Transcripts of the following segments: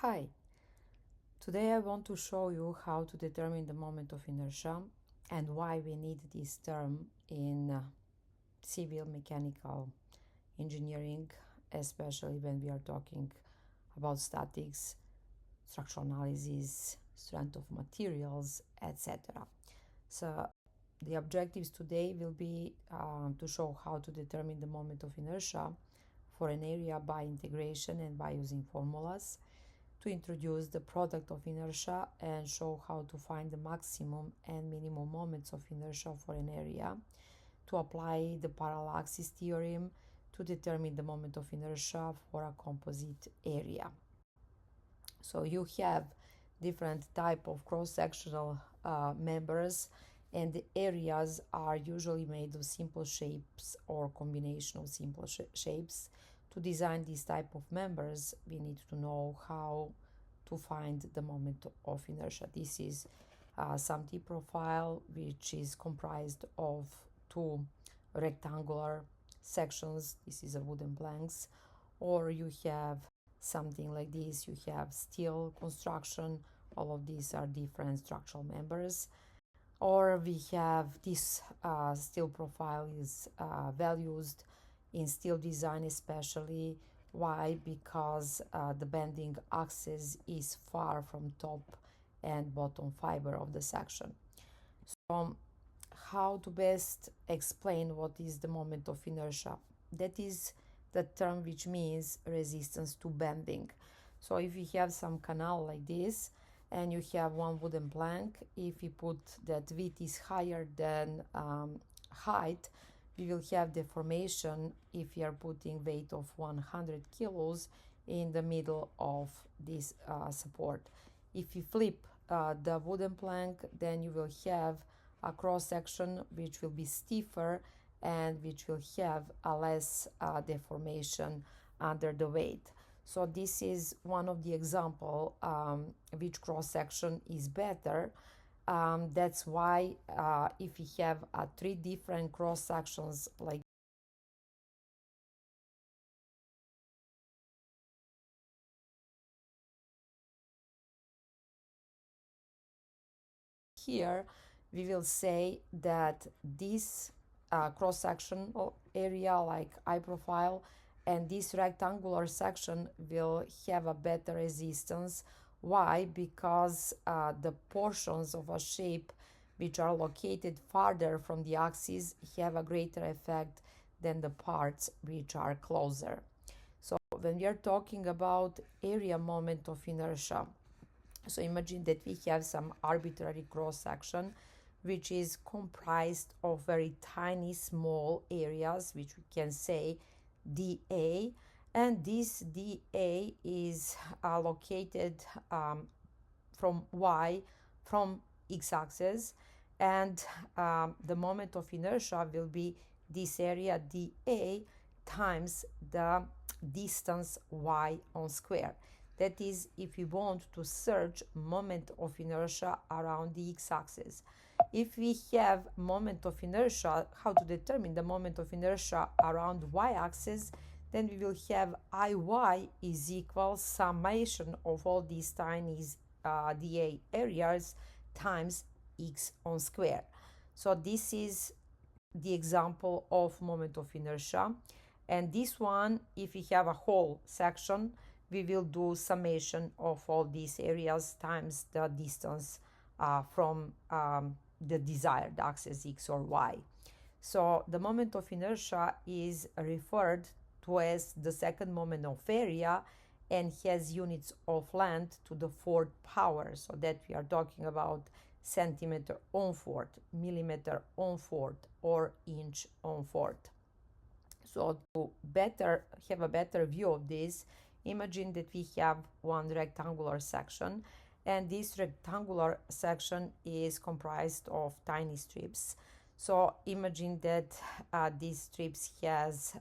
Hi, today I want to show you how to determine the moment of inertia and why we need this term in civil mechanical engineering, especially when we are talking about statics, structural analysis, strength of materials, etc. So the objectives today will be to show how to determine the moment of inertia for an area by integration and by using formulas, to introduce the product of inertia and show how to find the maximum and minimum moments of inertia for an area, to apply the parallel axis theorem to determine the moment of inertia for a composite area. So you have different type of cross-sectional members, and the areas are usually made of simple shapes or combination of simple shapes. To design these type of members, we need to know how to find the moment of inertia. This is some T profile, which is comprised of two rectangular sections. This is a wooden planks, or you have something like this. You have steel construction. All of these are different structural members. Or we have this steel profile is well used in steel design, especially. Why? Because the bending axis is far from top and bottom fiber of the section. So how to best explain what is the moment of inertia? That is the term which means resistance to bending. So if you have some canal like this and you have one wooden plank, if you put that width is higher than height, we will have deformation if you are putting weight of 100 kilos in the middle of this support. If you flip the wooden plank, then you will have a cross section which will be stiffer and which will have a less deformation under the weight. So this is one of the example which cross section is better. That's why if you have three different cross sections like here, we will say that this cross sectional area like eye profile and this rectangular section will have a better resistance. Why? Because the portions of a shape which are located farther from the axis have a greater effect than the parts which are closer. So when we are talking about area moment of inertia, so imagine that we have some arbitrary cross section which is comprised of very tiny small areas which we can say dA, and this dA is located from y from x-axis, and the moment of inertia will be this area dA times the distance y on square. That is, if we want to search moment of inertia around the x-axis. If we have moment of inertia, how to determine the moment of inertia around y-axis, then we will have Iy is equal summation of all these tiny dA areas times x on square. So this is the example of moment of inertia. And this one, if we have a whole section, we will do summation of all these areas times the distance from the desired axis x or y. So the moment of inertia is referred to as the second moment of area and has units of length to the fourth power, so that we are talking about centimeter on fourth, millimeter on fourth, or inch on fourth. So to have a better view of this, imagine that we have one rectangular section, and this rectangular section is comprised of tiny strips. So imagine that these strips has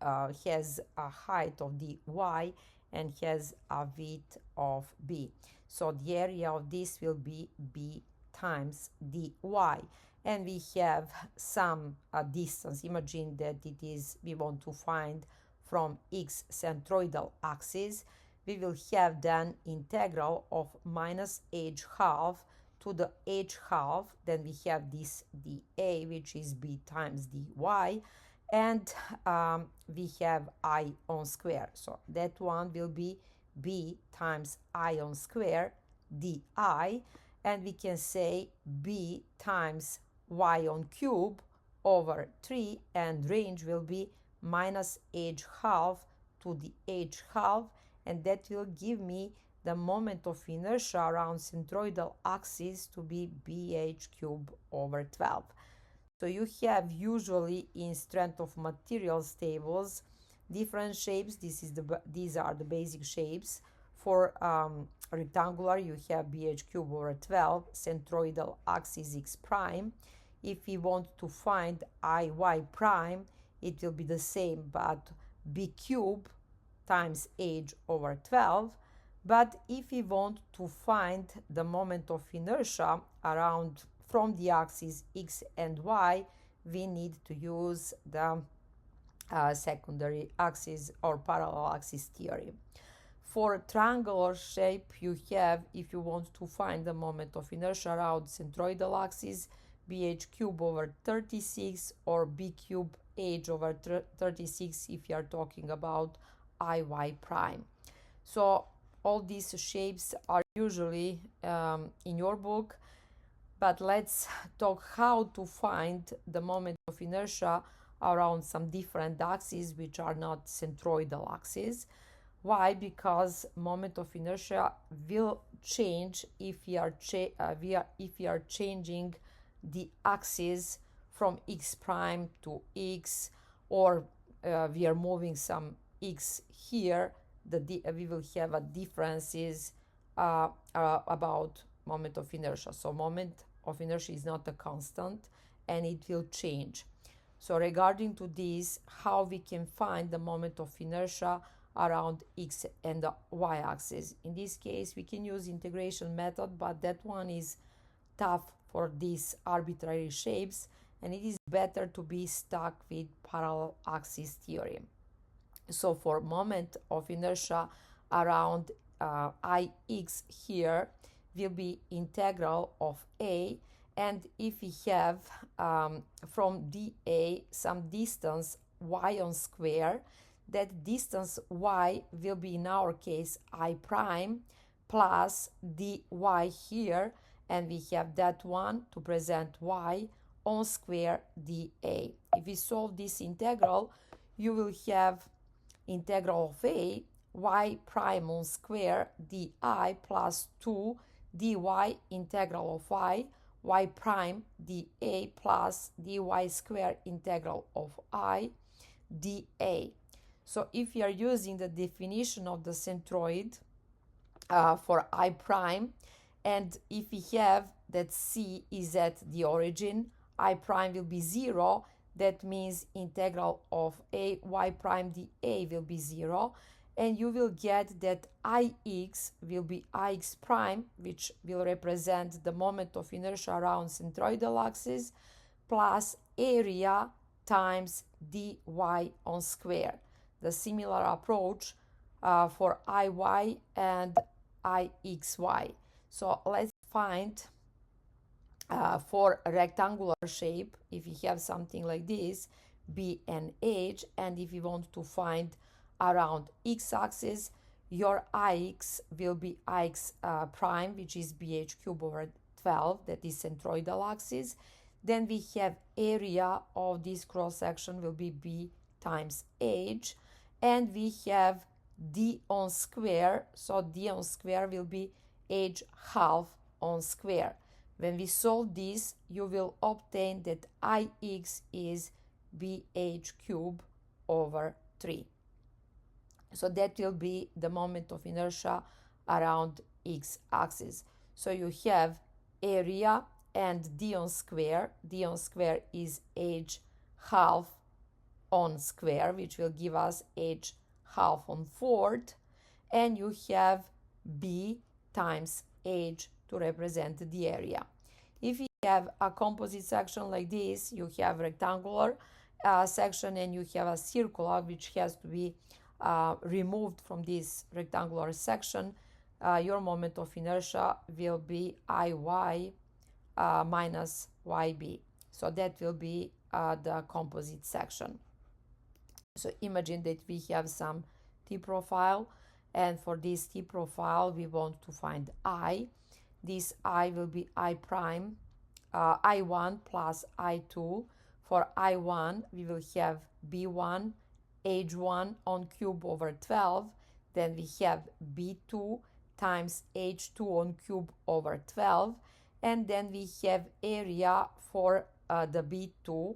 a height of dy and has a width of b. So the area of this will be b times dy, and we have some distance. Imagine that it is, we want to find from x centroidal axis. we will have then integral of minus h half to the h half. Then we have this dA, which is b times dy, and we have I on square. So that one will be b times I on square di, and we can say b times y on cube over 3, and range will be minus h half to the h half, and that will give me the moment of inertia around centroidal axis to be bh cube over 12. So you have usually in strength of materials tables different shapes. These are the basic shapes. For rectangular, you have bh cube over 12, centroidal axis x prime. If we want to find iy prime, it will be the same, but b cube times h over 12. But if we want to find the moment of inertia around from the axis x and y, we need to use the secondary axis or parallel axis theory. For triangular shape, you have, if you want to find the moment of inertia around centroidal axis, bh cube over 36 or b cube h over 36 if you are talking about iy prime. So all these shapes are usually in your book, but let's talk how to find the moment of inertia around some different axes which are not centroidal axes. Why? Because moment of inertia will change if we are changing the axis from x prime to x, or we are moving some x here. We will have a differences about moment of inertia. So moment of inertia is not a constant and it will change. So regarding to this, how we can find the moment of inertia around x and the y axis. In this case, we can use integration method, but that one is tough for these arbitrary shapes, and it is better to be stuck with parallel axis theory. So for moment of inertia around ix here will be integral of a, and if we have from dA some distance y on square, that distance y will be in our case I prime plus dy here, and we have that one to present y on square dA. If we solve this integral, you will have integral of a y prime on square di plus 2 dy integral of y prime dA plus dy square integral of I dA. So if you are using the definition of the centroid for I prime, and if we have that C is at the origin, I prime will be 0, that means integral of a y prime dA will be 0, and you will get that Ix will be Ix prime, which will represent the moment of inertia around centroidal axis, plus area times dy on square. The similar approach for Iy and Ixy. So let's find for a rectangular shape, if you have something like this, B and H, and if you want to find around x-axis, your Ix will be Ix prime, which is BH cube over 12, that is centroidal axis. Then we have area of this cross section will be B times H, and we have D on square, so D on square will be H half on square. When we solve this, you will obtain that Ix is BH cube over 3. So that will be the moment of inertia around x-axis. So you have area and D on square. D on square is H half on square, which will give us H half on fourth. And you have B times H to represent the area. If you have a composite section like this, you have rectangular section and you have a circular, which has to be removed from this rectangular section, your moment of inertia will be Iy minus Yb. So that will be the composite section. So imagine that we have some T profile, and for this T profile we want to find I. This I will be I prime, I1 plus I2. For I1 we will have B1 H1 on cube over 12. Then we have B2 times H2 on cube over 12. And then we have area for the B2,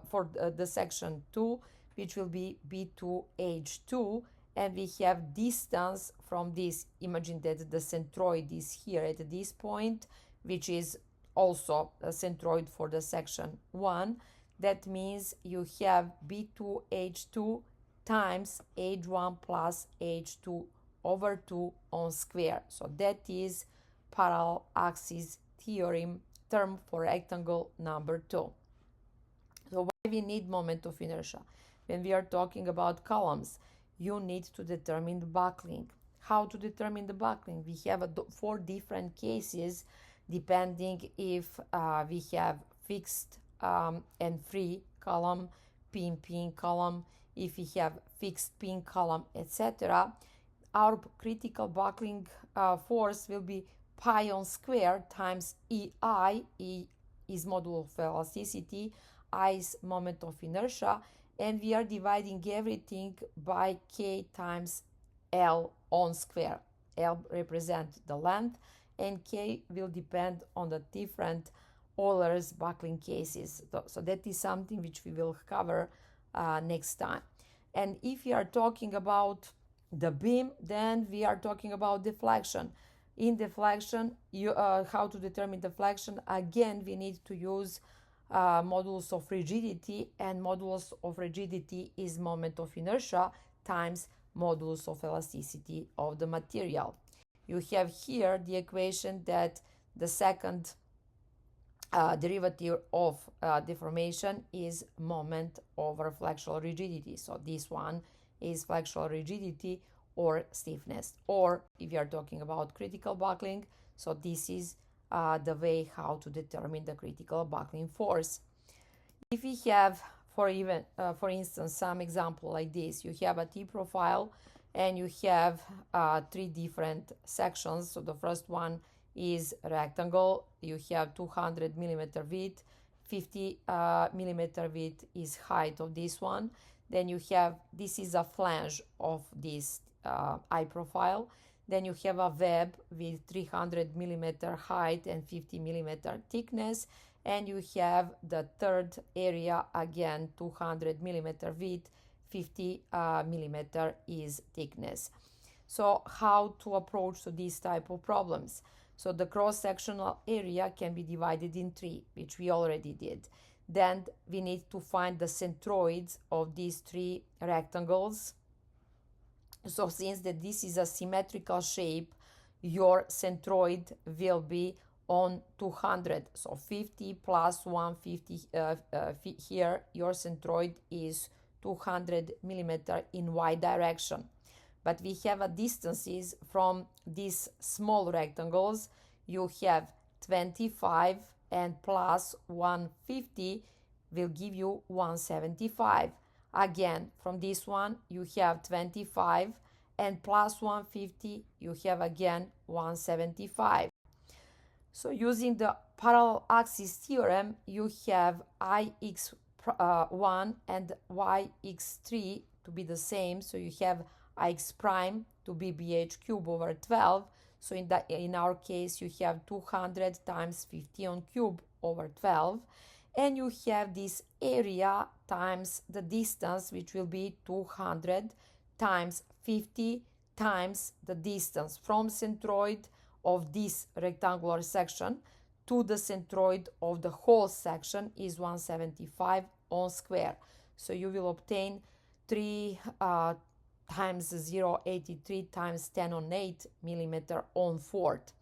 for the section 2, which will be B2H2. And we have distance from this. Imagine that the centroid is here at this point, which is also a centroid for the section 1. That means you have B2H2 times H1 plus H2 over 2 on square. So that is parallel axis theorem term for rectangle number 2. So why we need moment of inertia? When we are talking about columns, you need to determine the buckling. How to determine the buckling? We have 4 different cases depending if we have fixed and free column, pin column, if we have fixed pin column, etc. Our critical buckling force will be pi on square times EI. E is modulus of elasticity, I is moment of inertia, and we are dividing everything by K times L on square. L represents the length and K will depend on the different Euler's buckling cases. So that is something which we will cover next time. And if we are talking about the beam, then we are talking about deflection. In deflection, how to determine deflection? Again, we need to use modulus of rigidity, and modulus of rigidity is moment of inertia times modulus of elasticity of the material. You have here the equation that the second derivative of deformation is moment over flexural rigidity. So this one is flexural rigidity or stiffness. Or if you are talking about critical buckling, so this is the way how to determine the critical buckling force. If we have, for instance, some example like this, you have a T profile and you have 3 different sections. So the first one is rectangle. You have 200 millimeter width, 50 millimeter width is height of this one. Then you have, this is a flange of this I profile. Then you have a web with 300 millimeter height and 50 millimeter thickness. And you have the third area, again 200 millimeter width, 50 millimeter is thickness. So how to approach to these type of problems? So the cross-sectional area can be divided in 3, which we already did. Then we need to find the centroids of these 3 rectangles. So since that this is a symmetrical shape, your centroid will be on 200. So 50 plus 150 here, your centroid is 200 millimeter in Y direction. But we have a distances from these small rectangles. You have 25 and plus 150 will give you 175. Again, from this one, you have 25 and plus 150, you have again 175. So using the parallel axis theorem, you have Ix1 and Yx3 to be the same. So you have Ix prime to be BH cube over 12. So in our case, you have 200 times 50 on cube over 12. And you have this area times the distance, which will be 200 times 50 times the distance from centroid of this rectangular section to the centroid of the whole section is 175 on square. So you will obtain 3 times 0.83 times 10 on 8 millimeter on fourth.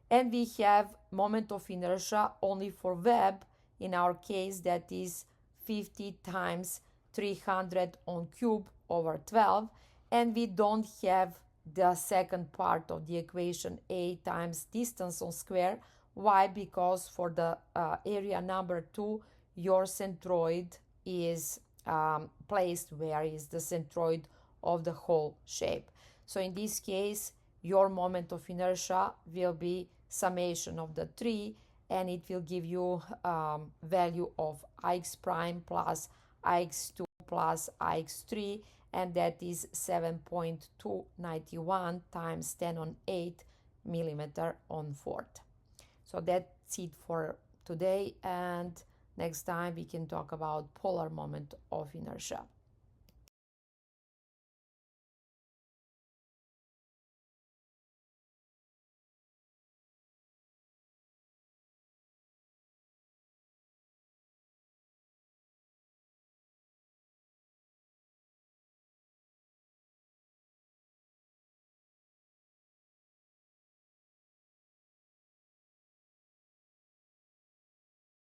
And we have moment of inertia only for web. In our case, that is 50 times 300 on cube over 12, and we don't have the second part of the equation, a times distance on square. Why? Because for the area number 2, your centroid is placed where is the centroid of the whole shape. So in this case, your moment of inertia will be summation of the 3, and it will give you value of ix prime plus ix2 plus ix3, and that is 7.291 times 10 on 8 millimeter on fourth. So that's it for today, and next time we can talk about polar moment of inertia.